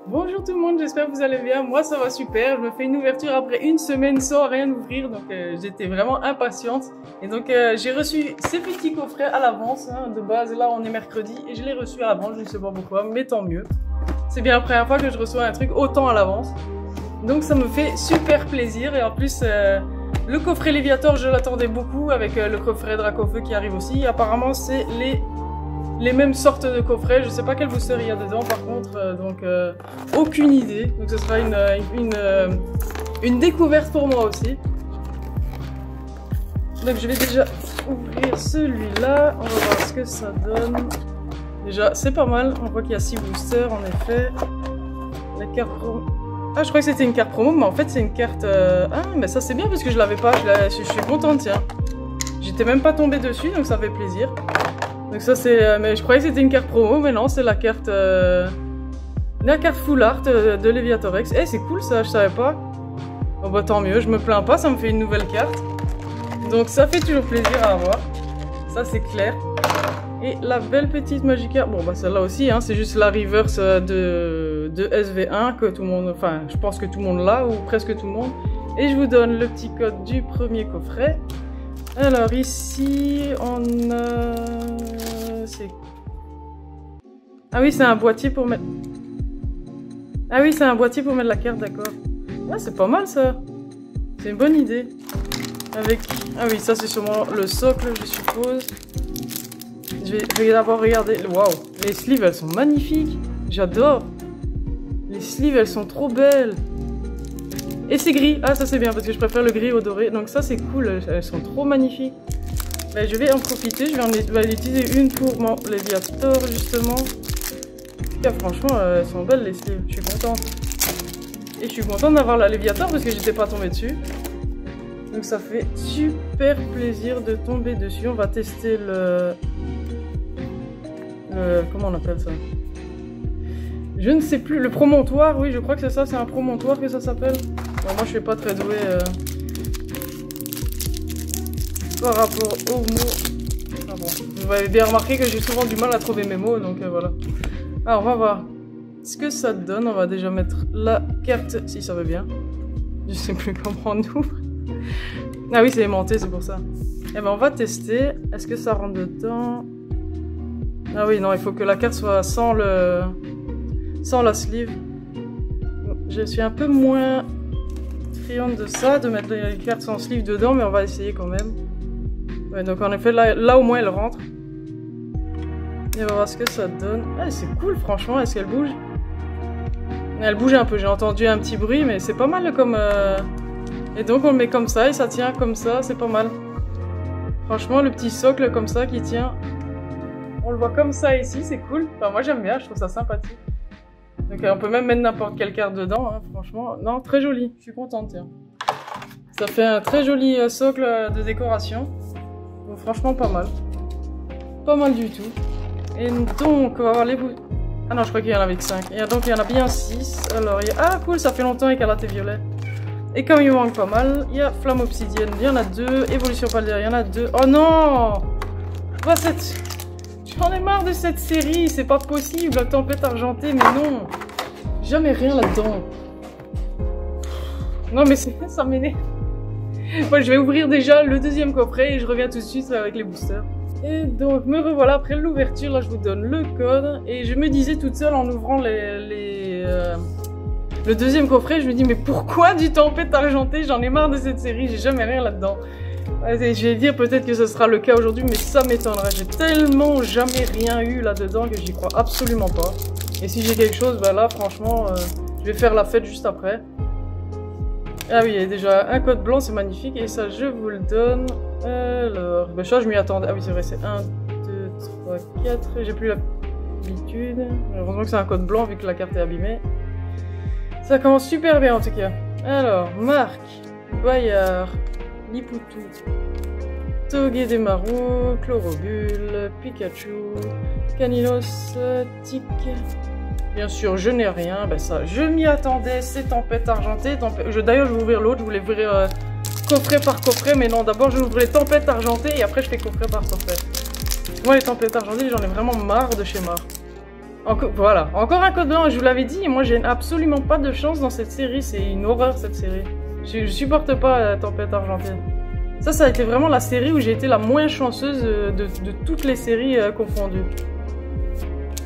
Bonjour tout le monde, j'espère que vous allez bien. Moi ça va super, je me fais une ouverture après une semaine sans rien ouvrir, donc j'étais vraiment impatiente. Et donc j'ai reçu ces petits coffrets à l'avance, hein. De base là on est mercredi et je l'ai reçu à l'avance, je ne sais pas pourquoi, mais tant mieux. C'est bien la première fois que je reçois un truc autant à l'avance. Donc ça me fait super plaisir et en plus le coffret Léviator je l'attendais beaucoup avec le coffret Dracofeu qui arrive aussi. Apparemment c'est les mêmes sortes de coffrets, je sais pas quel booster il y a dedans par contre, donc aucune idée. Donc ce sera une découverte pour moi aussi. Donc je vais déjà ouvrir celui-là, on va voir ce que ça donne. Déjà c'est pas mal, on voit qu'il y a 6 boosters en effet. La carte promo... Ah je crois que c'était une carte promo, mais en fait c'est une carte... Ah mais ça c'est bien parce que je l'avais pas, je suis contente tiens. J'étais même pas tombée dessus donc ça fait plaisir. Donc ça c'est... mais je croyais que c'était une carte promo, mais non, c'est la carte full art de Léviatorex. Eh c'est cool ça, je savais pas. Oh bah tant mieux, je me plains pas, ça me fait une nouvelle carte. Donc ça fait toujours plaisir à avoir. Ça c'est clair. Et la belle petite Magikarp, bon bah celle-là aussi, hein, c'est juste la reverse de SV1 que tout le monde... Enfin, je pense que tout le monde l'a, ou presque tout le monde. Et je vous donne le petit code du premier coffret. Alors ici, on a... Ah oui, c'est un boîtier pour mettre... Ah oui, c'est un boîtier pour mettre la carte, d'accord. Ah, c'est pas mal ça. C'est une bonne idée. Avec... Ah oui, ça c'est sûrement le socle, je suppose. Je vais d'abord regarder... Waouh, les sleeves, elles sont magnifiques. J'adore. Les sleeves, elles sont trop belles. Et c'est gris. Ah, ça c'est bien parce que je préfère le gris au doré. Donc ça c'est cool, elles sont trop magnifiques. Ben, je vais en profiter, je vais en utiliser une pour mon Léviator justement. En tout cas, franchement, elles sont belles les sleeves, je suis contente. Et je suis contente d'avoir la Léviator parce que j'étais pas tombée dessus. Donc ça fait super plaisir de tomber dessus. On va tester comment on appelle ça? Je ne sais plus, le promontoire, oui je crois que c'est ça, c'est un promontoire que ça s'appelle. Bon, moi je suis pas très douée par rapport aux mots. Ah bon, vous avez bien remarqué que j'ai souvent du mal à trouver mes mots, donc voilà. Alors on va voir ce que ça donne. On va déjà mettre la carte, si ça veut bien. Je sais plus comment on ouvre. Ah oui c'est aimanté, c'est pour ça. Et ben on va tester, est-ce que ça rentre dedans? Ah oui non, il faut que la carte soit sans la sleeve. Je suis un peu moins friande de ça, de mettre les cartes sans sleeve dedans, mais on va essayer quand même. Ouais, donc en effet, là au moins elle rentre. Et on va voir ce que ça donne. Ah, c'est cool, franchement. Est-ce qu'elle bouge? Elle bouge un peu, j'ai entendu un petit bruit, mais c'est pas mal comme... Et donc on le met comme ça, et ça tient comme ça, c'est pas mal. Franchement, le petit socle comme ça qui tient. On le voit comme ça ici, c'est cool. Enfin, moi j'aime bien, je trouve ça sympathique. Donc on peut même mettre n'importe quelle carte dedans, hein, franchement. Non, très joli, je suis contente, tiens. Ça fait un très joli socle de décoration. Donc franchement pas mal. Pas mal du tout. Et donc, on va voir les bouts. Ah non, je crois qu'il y en avait que 5. Et donc il y en a bien 6. Alors, il y a... Ah cool, ça fait longtemps, écarlate et violet. Et comme il me manque pas mal, il y a flamme obsidienne, il y en a 2. Évolution paldaire, il y en a 2. Oh non! Bah, j'en ai marre de cette série, c'est pas possible, la tempête argentée, mais non. Jamais rien là-dedans. Non mais ça m'énerve. Moi je vais ouvrir déjà le deuxième coffret et je reviens tout de suite avec les boosters. Et donc me revoilà après l'ouverture, là je vous donne le code. Et je me disais toute seule en ouvrant le deuxième coffret, je me dis mais pourquoi du tempête argentée? J'en ai marre de cette série, j'ai jamais rien là-dedans. Je vais dire peut-être que ce sera le cas aujourd'hui, mais ça m'étonnerait. J'ai tellement jamais rien eu là-dedans que j'y crois absolument pas. Et si j'ai quelque chose, bah là franchement, je vais faire la fête juste après. Ah oui, il y a déjà un code blanc, c'est magnifique. Et ça, je vous le donne. Alors, bah ça, je m'y attendais. Ah oui, c'est vrai, c'est 1, 2, 3, 4. J'ai plus l'habitude. Heureusement que c'est un code blanc vu que la carte est abîmée. Ça commence super bien en tout cas. Alors, Marc, Bayard, Lipoutou, Togedemaru, Chlorobule, Pikachu, Caninos, Tic. Bien sûr, je n'ai rien. Ben ça, je m'y attendais. C'est tempête argentée. D'ailleurs, je vais ouvrir l'autre. Je voulais ouvrir coffret par coffret, mais non. D'abord, je vais ouvrir tempête argentée et après, je fais coffret par coffret. Moi, les tempêtes argentées, j'en ai vraiment marre de chez Mar. Voilà, encore un code blanc, je vous l'avais dit, moi j'ai absolument pas de chance dans cette série, c'est une horreur cette série. Je supporte pas Tempête Argentée. Ça a été vraiment la série où j'ai été la moins chanceuse de toutes les séries confondues.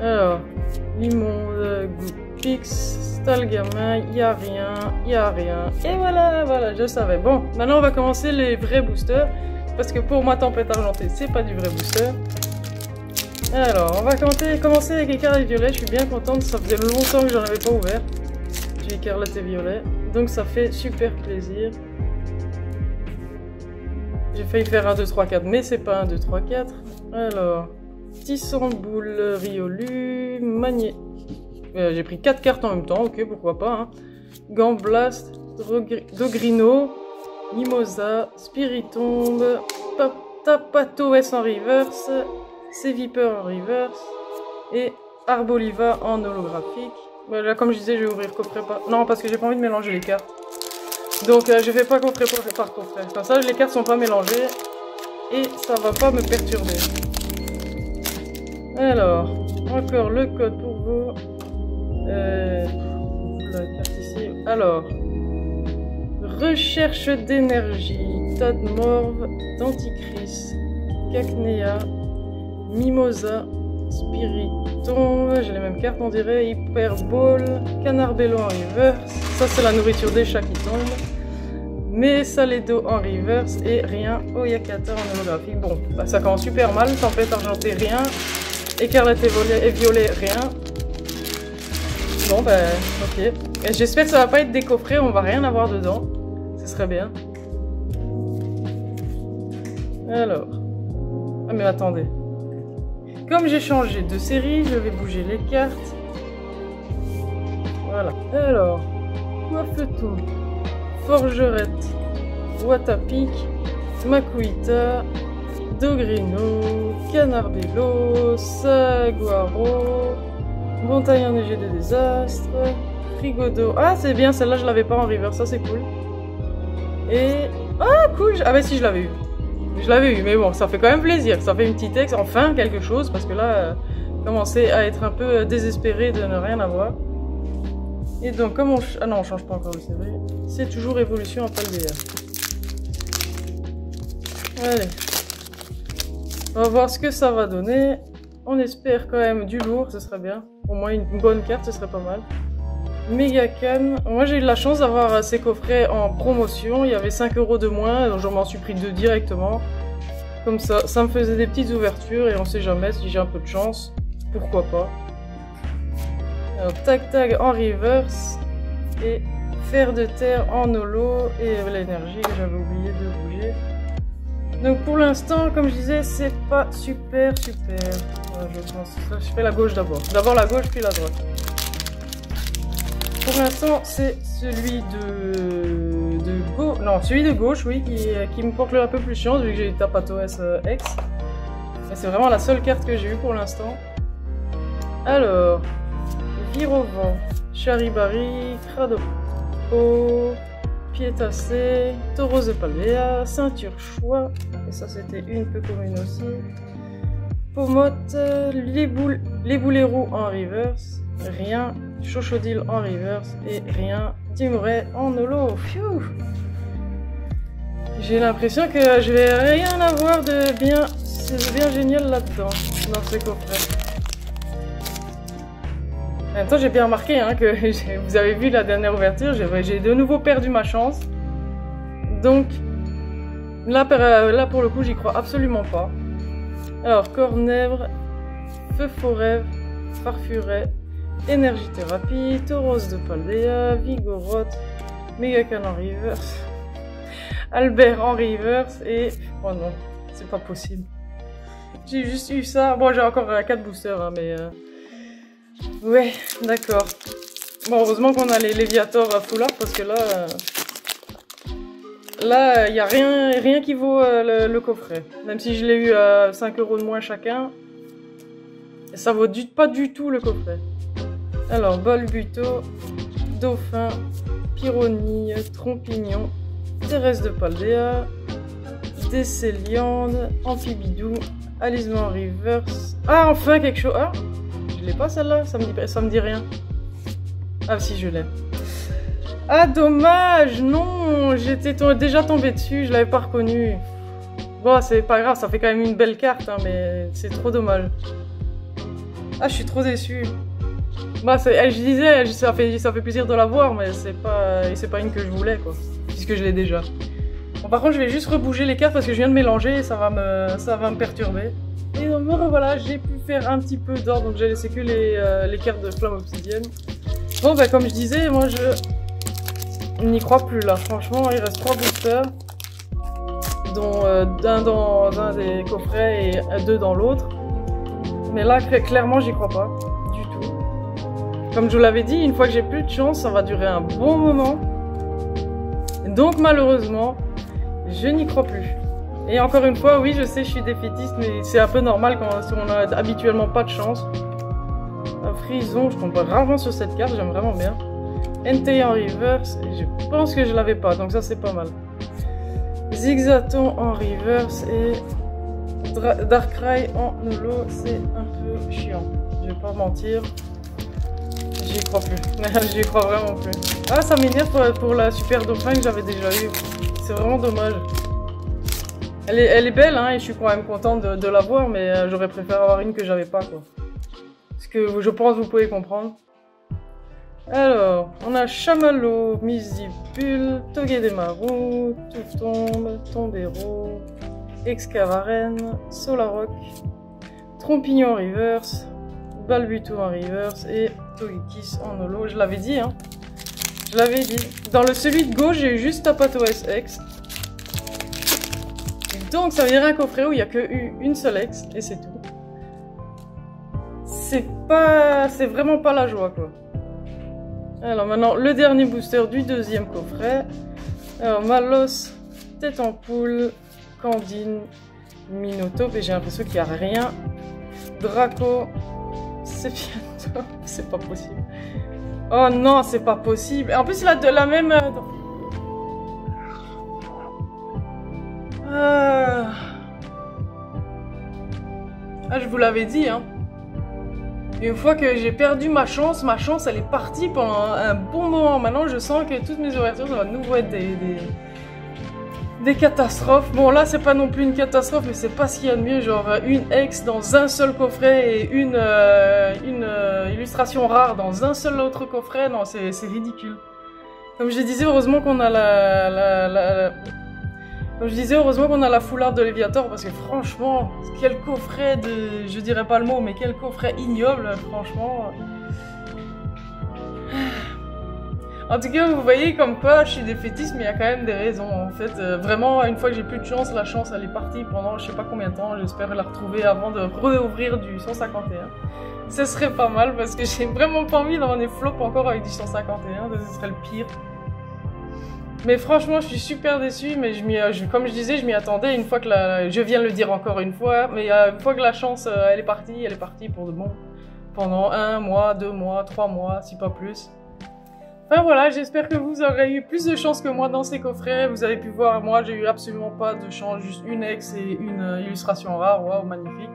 Alors, Limon, Goopix, Stalgamin, y a rien. Et voilà, je savais. Bon, maintenant on va commencer les vrais boosters, parce que pour moi Tempête Argentée, c'est pas du vrai booster. Alors, on va commencer avec Écarlate et Violet, je suis bien contente, ça faisait longtemps que j'en avais pas ouvert. J'ai Écarlate et Violet, donc ça fait super plaisir. J'ai failli faire 1, 2, 3, 4, mais c'est pas 1, 2, 3, 4. Alors, Tisson, Boule, Riolu, Magné. J'ai pris 4 cartes en même temps, ok, pourquoi pas. Hein. Gamblast, Dogrino, Mimosa, Spiritomb, Tapatoes en reverse, Seviper en reverse et Arboliva en holographique. Là, comme je disais, je vais ouvrir coffret par... Non, parce que j'ai pas envie de mélanger les cartes. Donc, je fais pas coffret par coffret. Comme ça, les cartes sont pas mélangées et ça va pas me perturber. Alors, encore le code pour vous. La carte ici. Alors, recherche d'énergie, Tadmorve, Denticris, Cacnea, Mimosa, Spiritomb, j'ai les mêmes cartes on dirait, Hyperball, Canarbello en reverse, ça c'est la nourriture des chats qui tombe, Messalédo en reverse et rien, Oyakata en holographique. Bon, bah, ça commence super mal, Tempête Argentée rien, Écarlate et Violet rien. Bon bah ok, j'espère que ça va pas être décoffré, on va rien avoir dedans, ce serait bien. Alors, ah mais attendez. Comme j'ai changé de série, je vais bouger les cartes. Voilà. Alors, Coiffeton, Forgerette, Watapic, Makuita, Dogrino, Canarbello, Saguaro, Montagne enneigée des désastres, Frigodo. Ah, c'est bien, celle-là je l'avais pas en river, ça c'est cool. Et. Ah, cool! Ah, bah si, je l'avais eu. Je l'avais eu, mais bon, ça fait quand même plaisir. Ça fait une petite ex, enfin quelque chose, parce que là, commençait à être un peu désespéré de ne rien avoir. Et donc, comme on... Ah non, on change pas encore de série. C'est toujours évolution en Paldea. Allez. On va voir ce que ça va donner. On espère quand même du lourd, ce serait bien. Au moins une bonne carte, ce serait pas mal. Megacan. Moi j'ai eu de la chance d'avoir ces coffrets en promotion. Il y avait 5 € de moins, donc je m'en suis pris 2 directement. Comme ça, ça me faisait des petites ouvertures et on sait jamais si j'ai un peu de chance. Pourquoi pas. Alors, Tag en reverse. Et Fer de terre en holo. Et l'énergie que j'avais oublié de bouger. Donc pour l'instant, comme je disais, c'est pas super. Je fais la gauche d'abord. D'abord la gauche puis la droite. Pour l'instant, c'est celui celui de gauche, oui, qui me porte un peu plus chance, vu que j'ai Tapatoes X. Et c'est vraiment la seule carte que j'ai eue pour l'instant. Alors, Virovent, Charibari, Cradopo, Pietacé, Tauros de Paldea, Ceinture Choix, et ça c'était une peu commune aussi. Pomote, les Boulérous en reverse, rien. Chochodil en reverse et rien. Dimray en holo. Pfiou. J'ai l'impression que je vais rien avoir de bien génial là-dedans, dans ce coffret. En même temps, j'ai bien remarqué hein, que vous avez vu la dernière ouverture, j'ai de nouveau perdu ma chance. Donc là pour le coup, j'y crois absolument pas. Alors, Cornèvre, Feu Forêt, Farfuret, Énergie Thérapie, Tauros de Paldea, Vigoroth, Megacan en reverse, Albert en reverse et... Oh non, c'est pas possible. J'ai juste eu ça. Bon, j'ai encore 4 boosters, hein, mais... Ouais, d'accord. Bon, heureusement qu'on a les Léviators full art parce que là... Là, il n'y a rien qui vaut le coffret. Même si je l'ai eu à 5 € de moins chacun, ça vaut pas du tout le coffret. Alors, Balbuto, Dauphin, Pyronille, Trompignon, Thérèse de Paldea, Décéliande, Amphibidou, Alisman Reverse. Ah, enfin quelque chose. Ah, Je l'ai pas celle-là, ça me dit rien. Ah si, je l'ai. Ah dommage, non, j'étais déjà tombée dessus, je l'avais pas reconnu. Bon, c'est pas grave, ça fait quand même une belle carte, hein, mais c'est trop dommage. Ah, je suis trop déçue. Bah, je disais, ça fait plaisir de la voir, mais c'est pas une que je voulais, quoi. Puisque je l'ai déjà. Bon, par contre, je vais juste rebouger les cartes parce que je viens de mélanger et ça va me perturber. Et donc, me revoilà, j'ai pu faire un petit peu d'or, donc j'ai laissé que les cartes de flamme obsidienne. Bon, bah, comme je disais, moi, je n'y crois plus, là. Franchement, il reste 3 boosters, dont un dans un des coffrets et 2 dans l'autre. Mais là, clairement, j'y crois pas. Du tout. Comme je vous l'avais dit, une fois que j'ai plus de chance, ça va durer un bon moment. Donc, malheureusement, je n'y crois plus. Et encore une fois, oui, je sais, je suis défaitiste, mais c'est un peu normal si on a habituellement pas de chance. Un frison, je tombe rarement sur cette carte, j'aime vraiment bien. Entei en reverse, et je pense que je l'avais pas, donc ça c'est pas mal. Zigzaton en reverse et Darkrai en holo, c'est un peu chiant. Je vais pas mentir. J'y crois plus. J'y crois vraiment plus. Ah, ça m'énerve pour la super dauphin que j'avais déjà eu. C'est vraiment dommage. Elle est belle, hein, et je suis quand même contente de la voir, mais j'aurais préféré avoir une que j'avais pas, quoi. Ce que je pense vous pouvez comprendre. Alors, on a Chamallow, Misipul, Togedemaru, Touftombe, Tombero, Excavaren, Solarok, Trompignon en reverse, Balbuto en reverse et Togekiss en holo. Je l'avais dit, hein. Je l'avais dit. Dans celui de gauche, j'ai eu juste Tapato SX. Donc, ça veut dire un coffret où il n'y a que une seule X et c'est tout. C'est vraiment pas la joie, quoi. Alors maintenant, le dernier booster du deuxième coffret. Alors, Malos, Tête en Poule, Candine, Minotaur, et j'ai l'impression qu'il n'y a rien. Draco, Sephiato, c'est pas possible. Oh non, c'est pas possible. En plus, il a de la même... Ah, je vous l'avais dit, hein. Une fois que j'ai perdu ma chance elle est partie pendant un bon moment. Maintenant, je sens que toutes mes ouvertures, ça va de nouveau être des catastrophes. Bon, là, c'est pas non plus une catastrophe, mais c'est pas ce qu'il y a de mieux. Genre, une X dans un seul coffret et une illustration rare dans un seul autre coffret. Non, c'est ridicule. Comme je disais, heureusement qu'on a Comme je disais, heureusement qu'on a la foulard de Léviator, parce que franchement, quel coffret de... Je dirais pas le mot, mais quel coffret ignoble, franchement. En tout cas, vous voyez comme quoi je suis défaitiste, mais il y a quand même des raisons. En fait, vraiment, une fois que j'ai plus de chance, la chance, elle est partie pendant je sais pas combien de temps. J'espère la retrouver avant de réouvrir du 151. Ce serait pas mal, parce que j'ai vraiment pas envie d'avoir des flops encore avec du 151, ce serait le pire. Mais franchement, je suis super déçue, mais comme je disais, je m'y attendais une fois que je viens de le dire encore une fois, mais une fois que la chance, elle est partie pour de bon. Pendant 1 mois, 2 mois, 3 mois, si pas plus. Enfin voilà, j'espère que vous aurez eu plus de chance que moi dans ces coffrets. Vous avez pu voir, moi j'ai eu absolument pas de chance, juste une X et une illustration rare, waouh, magnifique.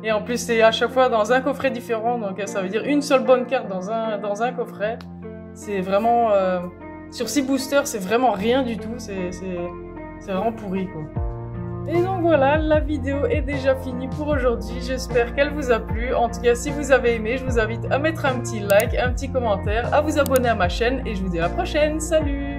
Et en plus, c'est à chaque fois dans un coffret différent, donc ça veut dire une seule bonne carte dans un coffret. C'est vraiment... Sur 6 boosters, c'est vraiment rien du tout, c'est vraiment pourri, quoi. Et donc voilà, la vidéo est déjà finie pour aujourd'hui, j'espère qu'elle vous a plu. En tout cas, si vous avez aimé, je vous invite à mettre un petit like, un petit commentaire, à vous abonner à ma chaîne, et je vous dis à la prochaine, salut!